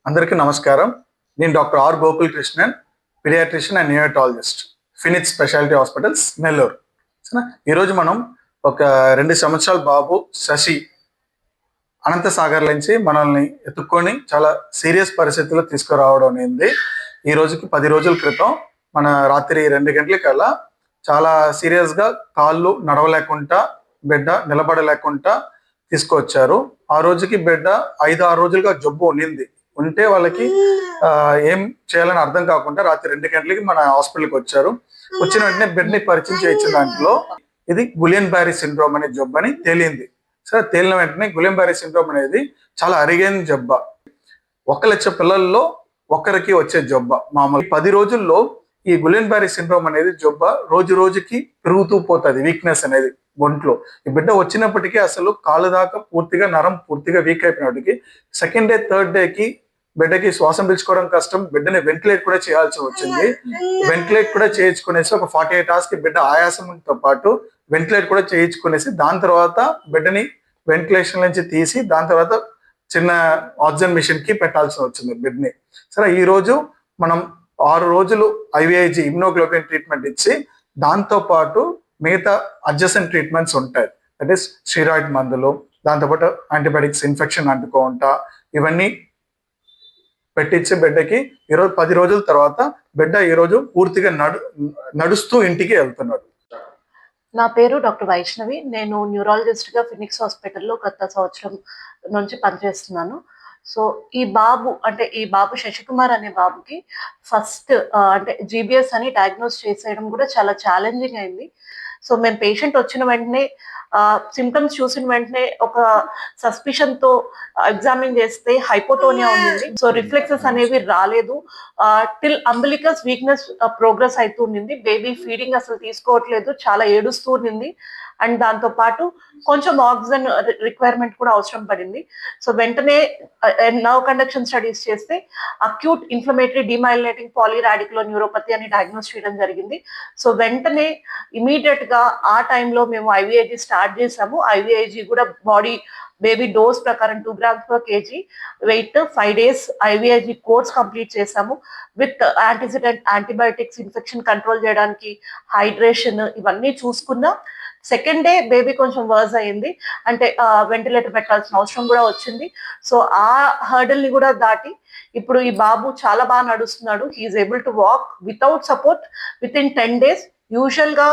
అందరికీ నమస్కారం. నేను doctor R Gokul Krishnan, pediatrician and neonatologist, Phoenix speciality hospitals, Nellore. ఈరోజు మనం ఒక 2 సంవత్సరాల బాబు శశి అనంతసాగర్ నుంచి మనల్ని ఎత్తుక్కొని చాలా సీరియస్ పరిస్థితుల్లో తీసుకురావడం అనేది ఈ రోజుకి 10 రోజుల క్రితం మన రాత్రి 2 గంటలకల్లా చాలా సీరియస్గా కాళ్ళు నడవలేకుండా బిడ్డ నిలబడలేకుండా తీసుకొచ్చారు. ఆ రోజుకి బిడ్డ 5-6 రోజులుగా జబ్బు ఉంటే వాళ్ళకి ఏం చేయాలని అర్థం కాకుండా రాత్రి 2 గంటలకి మన హాస్పిటల్కి వచ్చారు. వచ్చిన వెంటనే బిడ్డని పరిచయం చేయించిన దాంట్లో ఇది గులియన్ బ్యారీ సిండ్రోమ్ అనే జబ్బు అని తేలింది. సరే, తేలిన వెంటనే గులియన్ బ్యారీ సిండ్రోమ్ అనేది చాలా అరిగైన జబ్బ. 1 లక్ష పిల్లల్లో ఒకరికి వచ్చే జబ్బ. మామూలు 10 రోజుల్లో ఈ గులియన్ బ్యారీ సిండ్రోమ్ అనేది జబ్బ రోజు రోజుకి పెరుగుతూ పోతుంది. వీక్నెస్ అనేది ఒంట్లో ఈ బిడ్డ వచ్చినప్పటికీ అసలు కాళ్ళు దాకా పూర్తిగా నరం పూర్తిగా వీక్ అయిపోయినప్పటికీ సెకండ్ డే థర్డ్ డేకి బిడ్డకి శ్వాసం పీల్చుకోవడం కష్టం. బిడ్డని వెంటిలేట్ కూడా చేయాల్సి వచ్చింది. వెంటిలేట్ కూడా చేయించుకునేసి ఒక 48 hours కి బిడ్డ ఆయాసంతో పాటు వెంటిలేట్ కూడా చేయించుకునేసి దాని తర్వాత బిడ్డని వెంటిలేషన్ నుంచి తీసి దాని తర్వాత చిన్న ఆక్సిజన్ మిషన్ కి పెట్టాల్సి వచ్చింది బిడ్డని. సరే, ఈ రోజు మనం 6 రోజులు ఐవిఐజి ఇమ్యునోగ్లోబిన్ ట్రీట్మెంట్ ఇచ్చి దాంతో పాటు మిగతా అడ్జసెంట్ ట్రీట్మెంట్స్ ఉంటాయి. దట్ ఈస్ స్టీరాయిడ్ మందులు, దాంతోపాటు యాంటీబయాటిక్స్, ఇన్ఫెక్షన్ అంటుకోకుండా ఇవన్నీ పెట్టించి బిడ్డకి ఈరోజు 10 రోజుల తర్వాత బిడ్డ ఈరోజు పూర్తిగా నడుస్తూ ఇంటికి వెళ్తున్నాడు. నా పేరు డాక్టర్ వైష్ణవి. నేను న్యూరాలజిస్ట్గా ఫినిక్స్ హాస్పిటల్లో గత సంవత్సరం నుంచి పనిచేస్తున్నాను. సో ఈ బాబు శశికుమార్ అనే బాబుకి ఫస్ట్ అంటే జీబీఎస్ అని డయాగ్నోస్ చేసేయడం కూడా చాలా ఛాలెంజింగ్ అయింది. సో మేము పేషెంట్ వచ్చిన వెంటనే సిమ్టమ్స్ చూసిన వెంటనే ఒక సస్పిషన్ తో ఎగ్జామిన్ చేస్తే హైపోటోనియా ఉంది. సో రిఫ్లెక్సెస్ అనేవి రాలేదు. టిల్ అంబిలికస్ వీక్నెస్ ప్రోగ్రెస్ అవుతుంది. బేబీ ఫీడింగ్ అసలు తీసుకోవట్లేదు, చాలా ఏడుస్తూ ఉంది. అండ్ దాంతో పాటు కొంచెం ఆక్సిజన్ రిక్వైర్మెంట్ కూడా అవసరం పడింది. సో వెంటనే నర్వ్ కండక్షన్ స్టడీస్ చేస్తే అక్యూట్ ఇన్ఫ్లమేటరీ డిమైలినేటింగ్ పాలీరాడికులో న్యూరోపతి అని డయాగ్నోస్ చేయడం జరిగింది. సో వెంటనే ఇమీడియట్ గా ఆ టైంలో మేము ఐవిఐజీ స్టార్ట్ చేసాము. ఐవిఐజీ కూడా బేబీ డోస్ ప్రకారం 2 grams/kg weight 5 days IVIG course complete చేసాము. విత్ యాంటీబయాటిక్స్, ఇన్ఫెక్షన్ కంట్రోల్ చేయడానికి హైడ్రేషన్ ఇవన్నీ చూసుకున్నా. సెకండ్ డే బేబీ కొంచెం వర్స్ అయ్యింది, అంటే వెంటిలేటర్ పెట్టాల్సిన అవసరం కూడా వచ్చింది. సో ఆ హర్డల్ ని కూడా దాటి ఇప్పుడు ఈ బాబు చాలా బాగా నడుస్తున్నాడు. He is able to walk without support within 10 days. Usual గా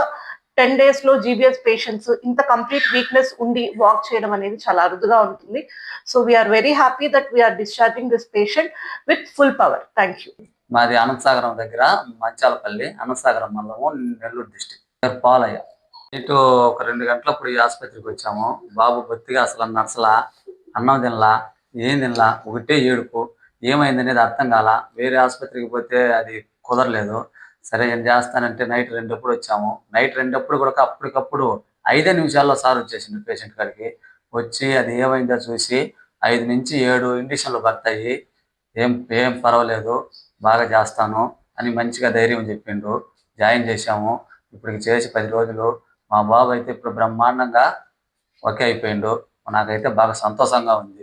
10 days లో జీబీఎస్ పేషెంట్స్ ఇంత కంప్లీట్ వీక్నెస్ ఉండి వాక్ చేయడం అనేది చాలా అరుదుగా ఉంటుంది. So we are very happy that we are discharging this patient with full power. Thank you. మాది అనంతసాగరం దగ్గర మంచాలపల్లి, అనంతసాగరం మండలం, నెల్లూరు డిస్టిక్. పాలయ్య ఇటు ఒక 2 గంటలప్పుడు ఈ ఆసుపత్రికి వచ్చాము. బాబు బొత్తిగా అసలు నర్సలా, అన్నం తినలా, ఏం తినలా, ఒకటే ఏడుపు. ఏమైందనేది అర్థం కాల. వేరే ఆసుపత్రికి పోతే అది కుదరలేదు. సరే, ఏం చేస్తానంటే నైట్ 2 వచ్చాము. నైట్ 2 కూడా అప్పటికప్పుడు 5 నిమిషాల్లో సార్ వచ్చేసింది పేషెంట్ కాడికి. వచ్చి అది ఏమైందో చూసి 5 నుంచి 7 ఇండిషన్లు పడతాయి, ఏం పర్వాలేదు, బాగా చేస్తాను అని మంచిగా ధైర్యం చెప్పిండు. జాయిన్ చేశాము. ఇప్పటికి చేసి 10 రోజులు. మా బాబు అయితే ఇప్పుడు బ్రహ్మాండంగా ఓకే అయిపోయిండు. నాకైతే బాగా సంతోషంగా ఉంది.